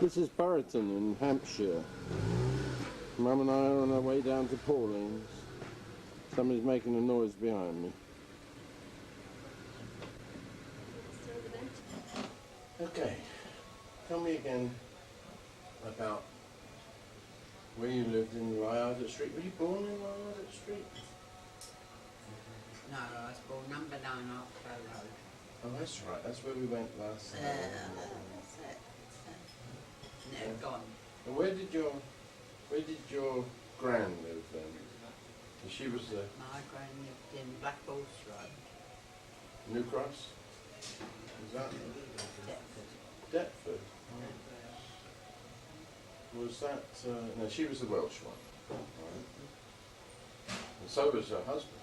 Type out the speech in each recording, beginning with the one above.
This is Burriton in Hampshire. Mum and I are on our way down to Pauling's. Somebody's making a noise behind me. Okay, tell me again about where you lived in Ryardert Street. Were you born in Ryardert Street? No, I was born number 9 off Bow Road. Oh, that's right. That's where we went last time. That's it. No, gone. And where did your gran live then? And she was the My gran lived in Black Horse Road. New Cross? Is that Deptford. Deptford? Was that? No, she was the Welsh one. Right. And so was her husband.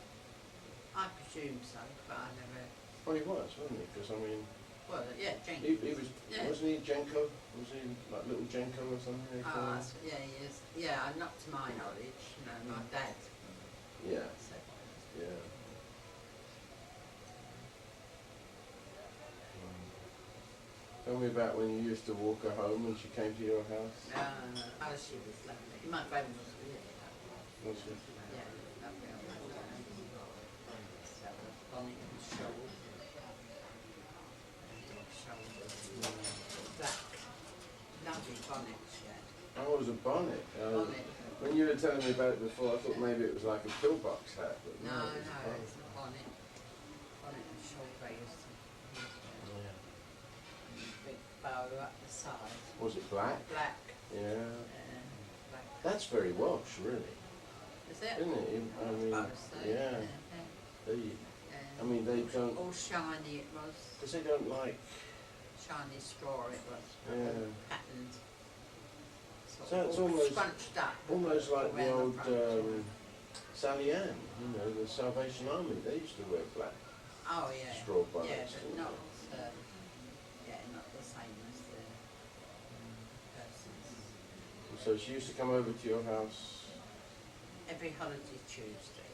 I presume so, but I never... Well, he was, wasn't he? Because I mean, Well, yeah, Jenkins. he was, Yeah. wasn't he Jenko? Was he like little Jenko or something? they call him? Yeah, he is. Yeah, not to my knowledge. No, my dad Yeah, said. yeah. Tell me about when you used to walk her home when she came to your house. Oh, she was lovely. My gran was really lovely. Was she? Yeah, lovely. So, bonnet and shawl. Black. Lovely bonnet she had. Oh, it was a bonnet. Bonnet. When you were telling me about it before, I thought maybe it was like a pillbox hat. But No, it was a bonnet. it's a bonnet. Bonnet and shawl they used to use. Yeah. Big bow up the side. Was it black? Black. Yeah. Black. That's very Welsh, really, Is it? isn't it? I mean, suppose so. yeah. They, Yeah. I mean, they don't, All shiny it was. because they don't like. Shiny straw it was. Yeah. Patterned. So it's all almost- scrunched up. Almost like the around old front. Sally Ann, you know, the Salvation Army. They used to wear black. Oh yeah. straw Yeah, bonnets, but didn't not not the same as the persons. So she used to come over to your house. Every holiday Tuesday.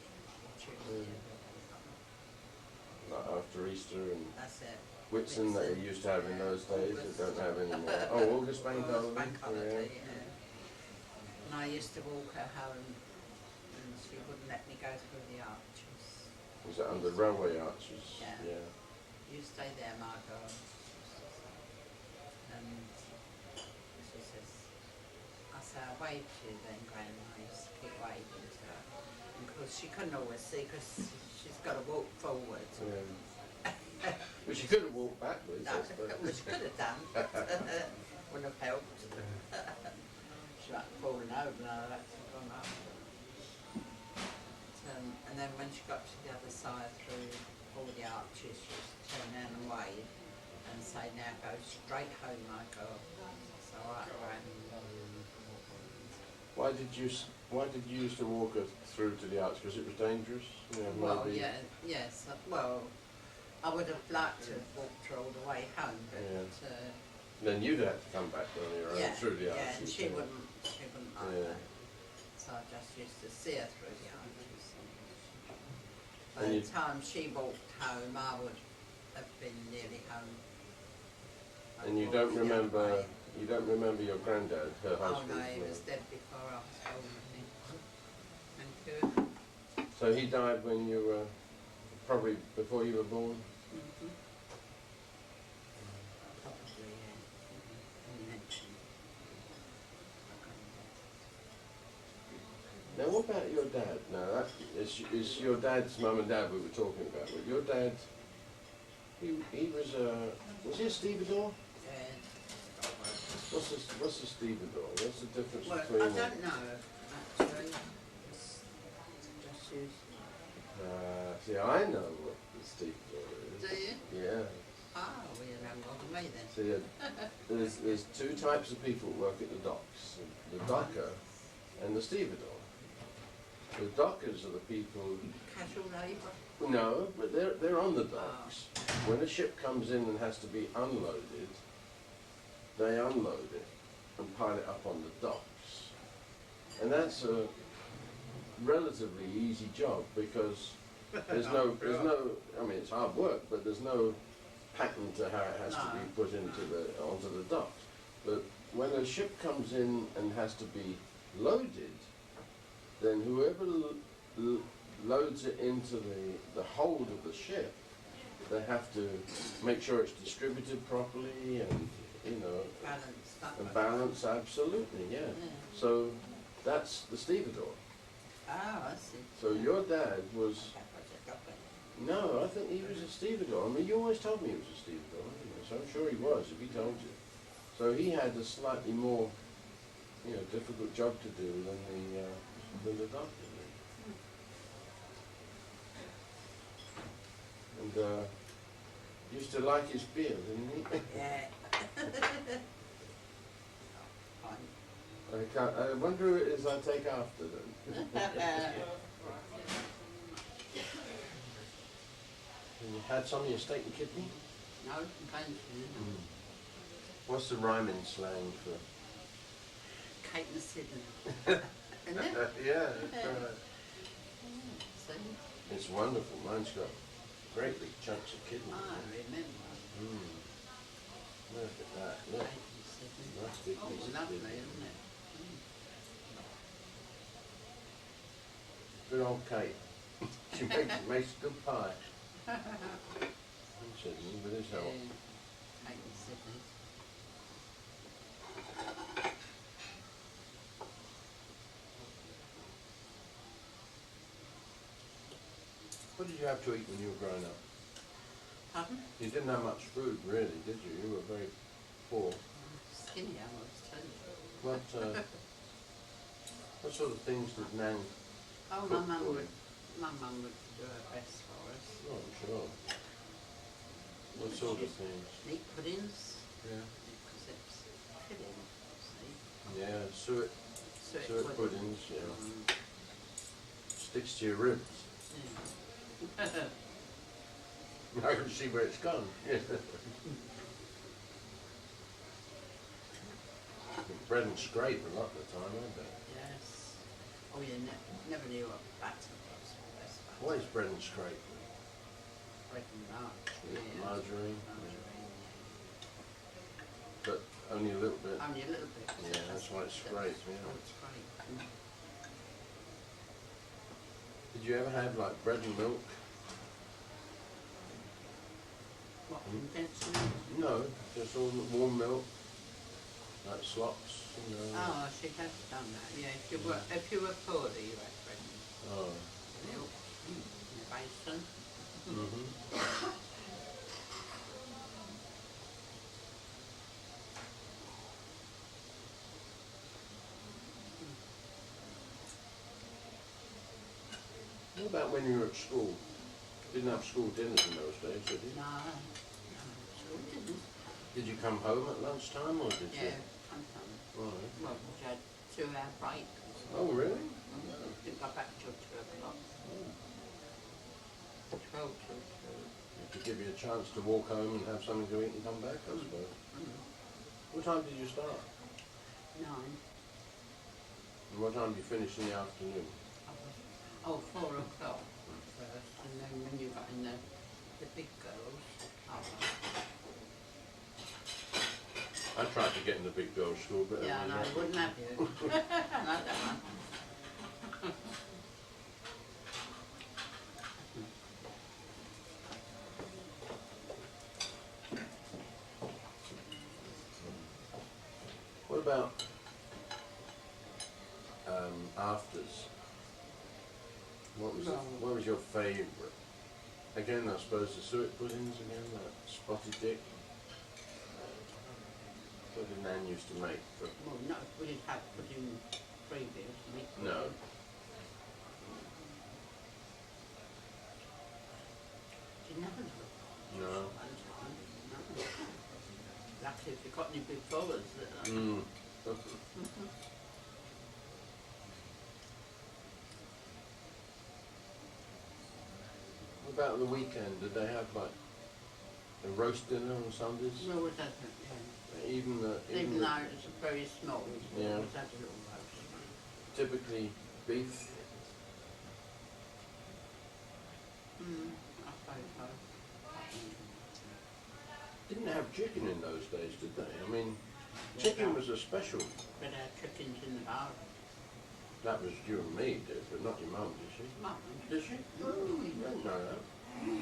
Like after Easter and That's it. Whitsun that they used to have in those days that don't have anymore. Oh, August Bank August Holiday. Bank holiday, Yeah. yeah. And I used to walk her home and she wouldn't let me go through the arches. Was it under railway arches? Yeah. Yeah. You stay there, Margot. And she says, I say, I waved to you then, Grandma. I used to keep waving to her. Because she couldn't always see, because she's got to walk forwards. Yeah. But she could have walked backwards, No, I suppose. which could have done, but wouldn't have helped. She might have fallen over and I'd have to have gone up. And then when she got to the other side through all the arches, she used to turn around and wave and say, now go straight home, my girl. So I ran. Why did you used to walk her through to the arch? Because it was dangerous? You know, Well, maybe. yeah, yes, well, I would have liked to have walked her all the way home, but Then you'd have to come back on your own through the arches. yeah, and she wouldn't like Yeah. that. So I just used to see her through the arches. By And the you- time she walked home, I would have been nearly home. And you I'd don't walked the other remember way. your granddad, her Oh husband? no, he was dead before I was born, I think. Thank you. So he died when you were, probably before you were born? Mm-hmm. Probably, yeah. You mentioned it. Now what about your dad? Now that is your dad's mum and dad we were talking about, but your dad, he was he a stevedore? Yeah. What's a stevedore? What's the difference Well, between I don't know, actually. Just use. see, I know what the stevedore is. Do you? Yeah. Oh, well, you know more than me then. See, there's two types of people who work at the docks, the docker and the stevedore. The dockers are the people. Casual labour. No, but they're on the docks. When a ship comes in and has to be unloaded, they unload it and pile it up on the docks. And that's a relatively easy job because there's no, I mean it's hard work, but there's no pattern to how it has to be put onto the docks. But when a ship comes in and has to be loaded, then whoever loads it into the hold of the ship, they have to make sure it's distributed properly and, you know, Balance that. and balance, absolutely, yeah. Yeah. So that's the stevedore. Oh, I see. So your dad was, Okay, I just got it. no, I think he was a stevedore. I mean, you always told me he was a stevedore, didn't you? So I'm sure he was, if he told you. So he had a slightly more, you know, difficult job to do than the doctor did. And used to like his beard, didn't he? Yeah. Fine. I wonder who it is I take after them. You had some of your steak and kidney? No, thank you. What's the rhyming slang for? Kate and Sidney. Isn't it? Yeah, that's right. See? It's wonderful. Mine's got great big chunks of kidney. I remember. Look at that. Look. Kate and Sidney. Nice big Oh, piece of lovely, kidney. isn't it? Good old Kate. She makes a good pie. I'm sitting with his help. Yeah. Kate and Sidney. What did you have to eat when you were growing up? Pardon? You didn't have much food, really, did you? You were very poor. Skinny I was too. What sort of things did Nan Oh, cook for you? my mum would do her best for us. Oh, I'm sure. What sort of things? Meat puddings, Yeah. because it's filling, see. Yeah, suet Suet puddings, yeah. Sticks to your ribs. Yeah. I can see where it's gone. Bread and scrape a lot of the time, I bet. Yes. Oh, you never knew what batter was. Best batter. What is bread and scrape? Bread and margarine. Margarine, Margarine, but only a little bit. yeah. Only a little bit. Yeah, that's why it's scraped, yeah. Oh, it's great. Did you ever have like bread and milk? What, condensed milk? No, just all warm milk, like slops, you know. Oh, she has done that, yeah. If you were poorly, you had bread and Oh. milk in a basin. Mm-hmm. What about when you were at school? Didn't have school dinners in those days, did you? No, sure didn't. Did you come home at lunchtime or did you? Yeah, sometimes. Right. Well, we had 2-hour break. Oh, really? Didn't go back till 2 o'clock. 12 till 2. To give you a chance to walk home and have something to eat and come back, I suppose. What time did you start? 9. And what time did you finish in the afternoon? Oh, 4 o'clock first, and then when you got in the big girls, I tried to get in the big girls' school, but yeah, I no, I mean, wouldn't have you. No, I don't know. what about afters? What was your favourite? Again, I suppose the suet puddings again, that spotted dick. What did Nan used to make? For, Well, no, we didn't have pudding previously. no. Didn't have a No. No. Lucky if you got any big dollars. Mm. What about the weekend? Did they have like a roast dinner on Sundays? No, it doesn't, yeah. Even Even the though it's very small, we Yeah. always had a little roast. typically beef. I suppose so. Didn't have chicken in those days, did they? I mean, Chicken was a special. But our chicken's in the barn. That was you and me, did, but not your mum, did she? Mum. Did she? Oh, I didn't know that. Hmm.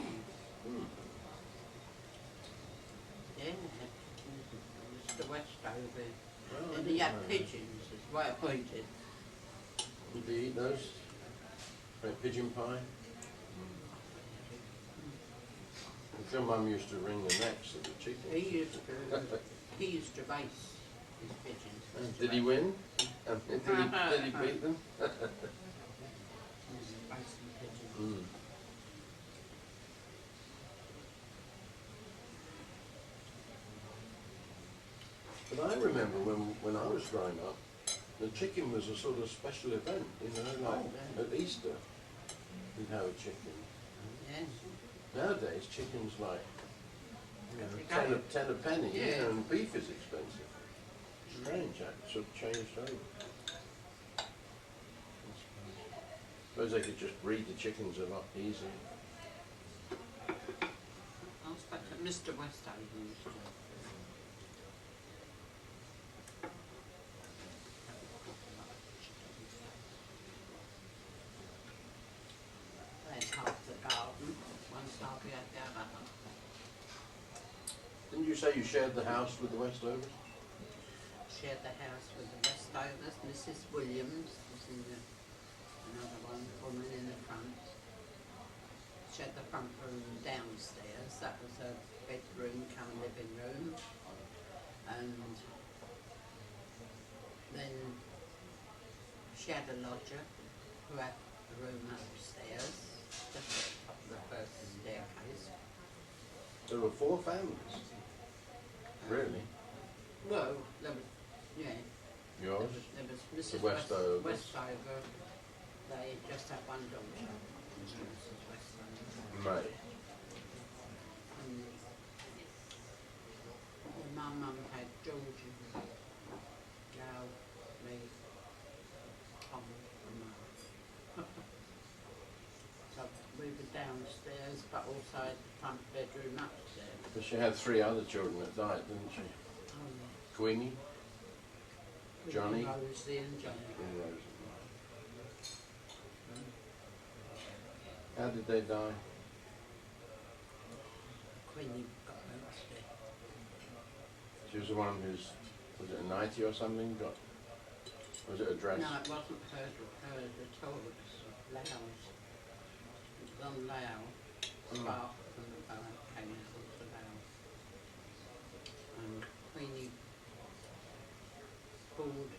Yeah, we had chickens. It was the Westover. Well, I And didn't he had know that. pigeons as well, we did. Did you eat those? Like pigeon pie? Your mum used to wring the necks of the chickens. He used to race his pigeons. Did he win? Did he beat them? Racing pigeons. Mm. But I remember when I was growing up, the chicken was a sort of special event, you know, like yeah. at Easter, we'd have a chicken. Yes. Nowadays, chicken's like Every day. 10 a penny, you Yeah. know, and beef is expensive. Strange, that sort of changed over. Suppose they could just breed the chickens a lot easier. I expect that Mr. Westover used to. They had half the garden, one side we had the other half. Didn't you say you shared the house with the Westovers? Shared the house with the Westovers. Mrs. Williams was in the, another one, woman in the front. She had the front room downstairs. That was her bedroom, come living room. And then she had a lodger who had a room upstairs, just at the top of the first staircase. There were 4 families. Really? Well, there was, yeah. Yours? There was The Mrs. Westovers. Westover. They just had one daughter, Mrs. Westover. May. And my mum had Georgie, Gal, me, Tom and Mark. So we were downstairs, but also had the front bedroom upstairs. But she had 3 other children that died, didn't she? Oh, yeah. Queenie Johnny? Rosie and Johnny. and Rosie. How did they die? Queenie got roasted. She was the one who's, was it a nightie or something? Was it a dress? No, it wasn't hers at all. It was Lao's. It was on Lao. Spark from the bow came out of the Lao. And Queenie pulled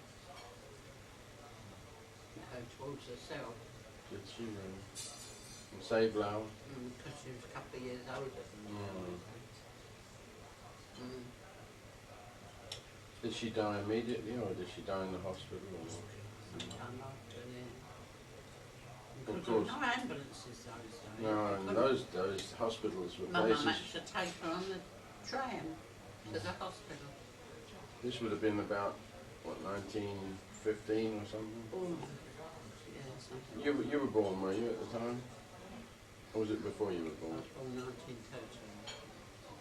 her towards herself Did she and save Lau? because she was a couple of years older than me. Mm. Did she die immediately or did she die in the hospital? Or? Sometime after, yeah. Of Because course. no ambulances those days. No, They and couldn't. those hospitals were My mum places. had to take her on the tram to the hospital. This would have been about, what, 1915 or something? Yeah, something. You were born, were you, at the time? Or was it before you were I born? was born 1913.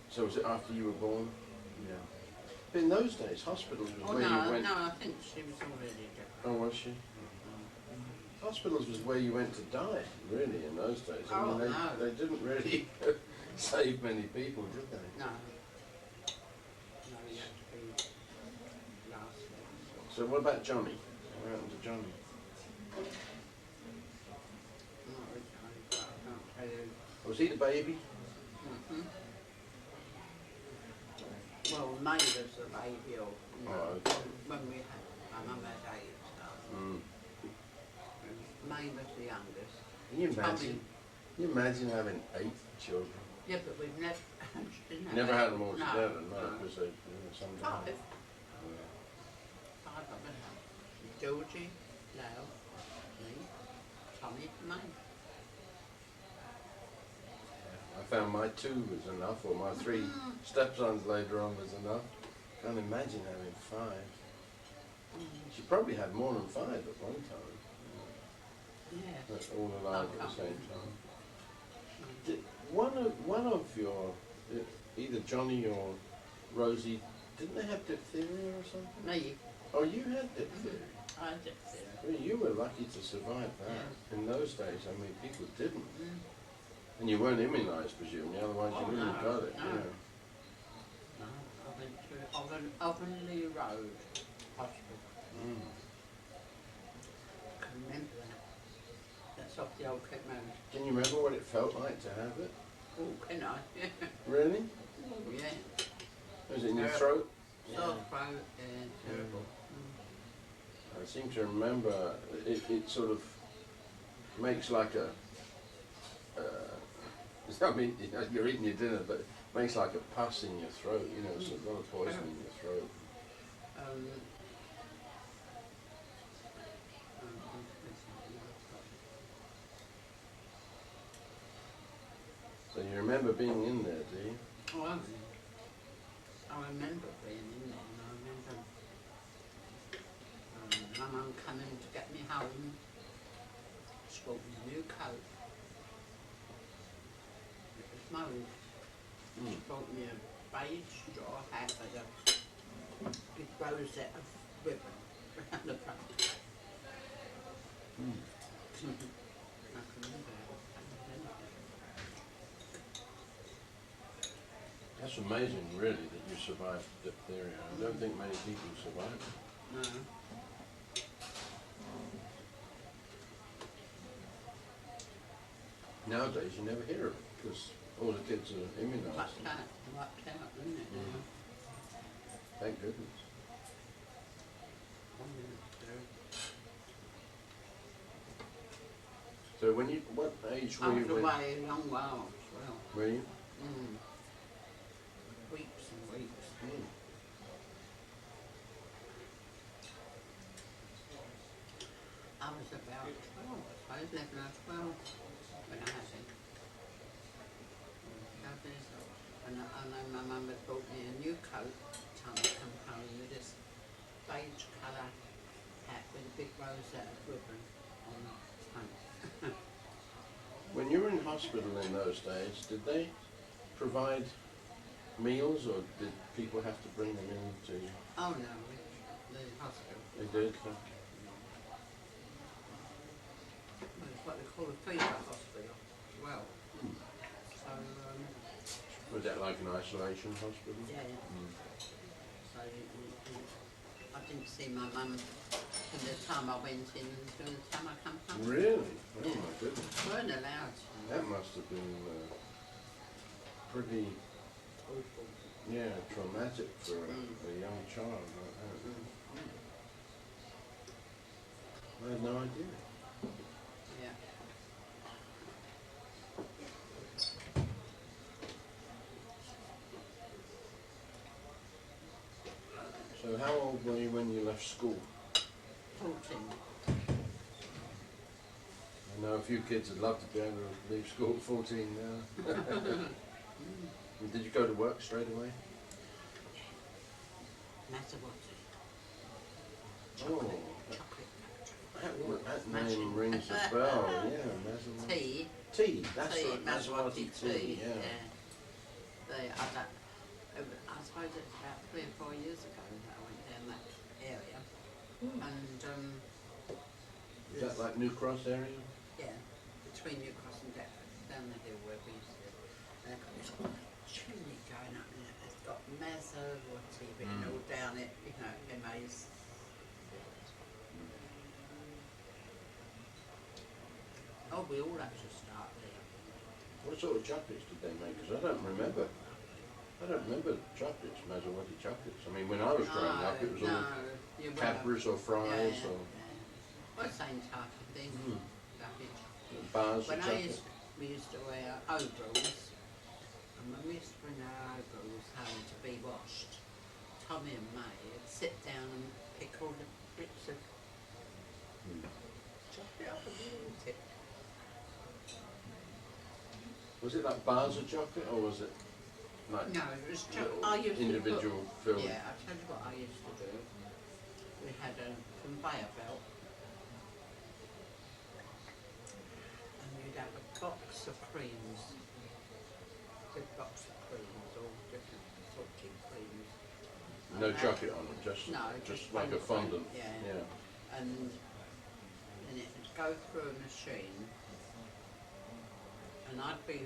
So was it after you were born? Yeah. But in those days, hospitals was Oh where you no, went. no, I think she was already dead. Oh, was she? Hospitals was where you went to die, really, in those days. I Oh, mean, no. they didn't really save many people, did they? No. No, you had to be last level. So what about Johnny? What happened to Johnny? Not originally, but I can't tell you. Was he the baby? Mm-hmm. Well, May was the baby, or, you know, Oh, okay. when we had, my mum had 8, so Mm. May was the youngest. Can you imagine? Can you imagine having 8 children? Yeah, but we've never, didn't have Never eight. had them all No, together, no, no. because they, some died. 5. 5 of us. Georgie, Lyle, me, Tommy, May. I found my 2 was enough, or my 3 stepsons later on was enough. Can't imagine having 5. She probably had more than 5 at one time. Yeah. But all alive at the can't same remember. time. One of your, either Johnny or Rosie, Didn't they have diphtheria or something? Me, Oh, you had diphtheria. I did there. Well, you were lucky to survive that. Yeah. In those days, I mean, people didn't. Mm. And you weren't immunised, presumably, otherwise Oh, you wouldn't have no, got it. no. Yeah. No, I went to Ovenley Road Hospital. Mm. I can remember that. That's off the old Cape Road. Can you remember what it felt like to have it? Oh, can I? Really? Oh, yeah. Was it in your Terrible. throat? Sore throat, terrible. I seem to remember it sort of makes like a, I mean, you're eating your dinner, but it makes like a pus in your throat, you know, so a lot of poison in your throat. Um, So you remember being in there, do you? oh, I remember being in there, and I remember my mum coming to get me home. She bought me a new coat. It was mauve. She bought me a beige straw hat with a big rosette of ribbon around the front. I can remember it. That's amazing, really, that you survived diphtheria. I don't think many people survive it. No. Nowadays, you never hear of it because all the kids are immunised. Wiped out, isn't it? Mm. Thank goodness. So what age I were was you when? away a long while as well. Were you? Mm. Weeks and weeks. Mm. I was about 12, I was 11 or 12 when I had it. 12 years old. And I know my mum had bought me a new coat time I come home with this beige colour hat with a big rosette ribbon on the front. When you were in hospital in those days, did they provide meals or did people have to bring them in to you? Oh no, the hospital. They did? Well, it's what they call a fever hospital as well. So, Was that like an isolation hospital? yeah. Mm. So I didn't see my mum from the time I went in until the time I come home. Really? Oh Yeah. my goodness. Weren't allowed to. That must have been pretty, Awful. yeah, traumatic for Mm. a young child like that. Mm. I had no idea. Yeah. So how old were you when you left school? 14. I know a few kids would love to be able to leave school at 14 now. And did you go to work straight away? Mazzavotti. Oh, Chocolate that Magic. name rings a bell, yeah, Maserati. tea. Tea, that's Tea, right, Mazzavotti tea. yeah. I suppose it's about 3 or 4 years ago that I went down that area. And Is that like New Cross area? yeah, between New Cross and Deptford, down the hill where we used to live. And they've got this chimney going up there. It's got Mazzavotti written all down it, you know, MA's. Oh, we all had to start there. What sort of chocolates did they make? Because I don't remember chocolates, Maserati chocolates. I mean, when I was growing up, it was all you were- Cadbury's or Fry's yeah, or well, same type of thing. Mm. Package. bars of When chocolate. we used to wear overalls, and when we used to bring our overalls home to be washed, Tommy and May would sit down and pick all the bits of chocolate off of the little tip. Was it like bars of chocolate or was it like No, it was little I used individual to filled? put, yeah, I'll tell you what I used to do. We had a conveyor belt, and you'd have a box of creams, big box of creams, all different salty creams. And No And chocolate on them, No, just like a fondant. Yeah. Yeah. And then it'd go through a machine, and I'd be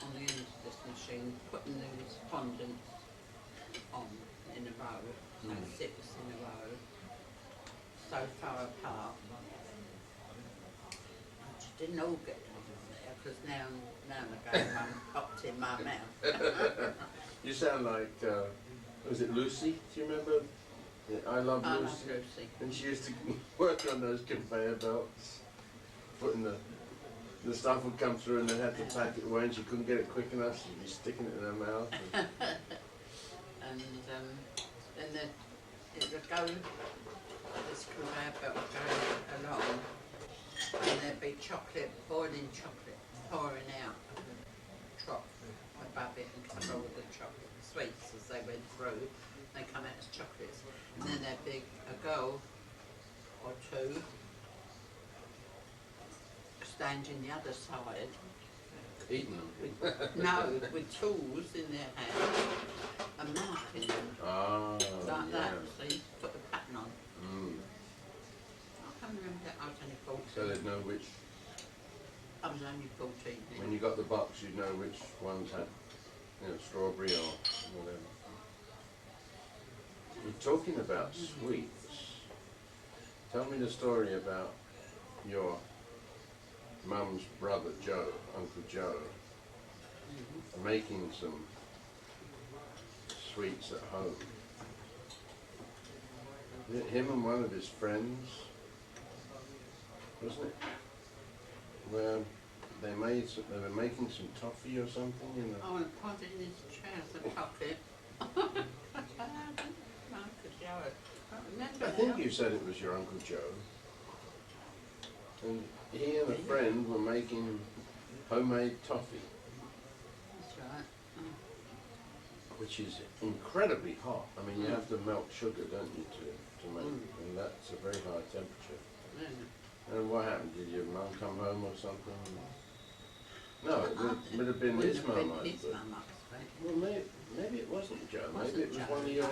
on the end of this machine putting these fondants on in a row, like 6 in a row, so far apart. I just didn't all get on there, because now and again one popped in my mouth. You sound like, was it Lucy? Do you remember? Yeah, I Love I Lucy. love Lucy. And she used to work on those conveyor belts, putting the stuff would come through and they had to pack it away and she couldn't get it quick enough, she'd be sticking it in her mouth. And then it would go, this conveyor belt would go along, and there'd be chocolate, boiling chocolate, pouring out of the trough above it and cover all the chocolate sweets as they went through. They come out as chocolates. And then there'd be a girl or two standing the other side, Eating them. with tools in their hands and marking them Ah, like yeah. that, so you put the pattern on. Mm. I can't remember that, I was only 14. So they'd know which, I was only 14 then. when you got the box, you'd know which ones had, strawberry or whatever. We're talking about sweets. Tell me the story about your mum's brother Joe, Uncle Joe, making some sweets at home. Him and one of his friends, wasn't it? Where they were making some toffee or something in the. I want to put it in his trousers pocket. Uncle Joe, I can't remember I think now. you said it was your Uncle Joe. And he and a friend were making homemade toffee, That's right. Oh. which is incredibly hot. I mean, you have to melt sugar, don't you, to make it, and that's a very high temperature. Yeah. And what happened? Did your mum come home or something? No, it would have been Wouldn't his have been mum, I his suppose. mum, I expect. Well, maybe it wasn't Joe. Maybe it was Wasn't one of Joe. your.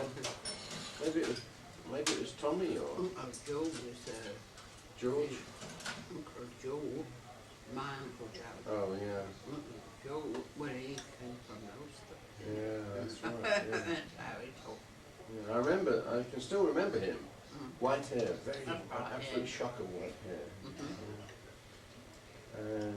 Maybe it was Tommy or Oh, Joe was George. Uncle Joe, my Uncle Joe. Oh yeah, Uncle Joe, well, he came from Ulster. yeah, that's right. Yeah. That's how he talked. Yeah, I remember. I can still remember him. White hair, very That's right, absolute yeah. shock of white hair. Mhm. And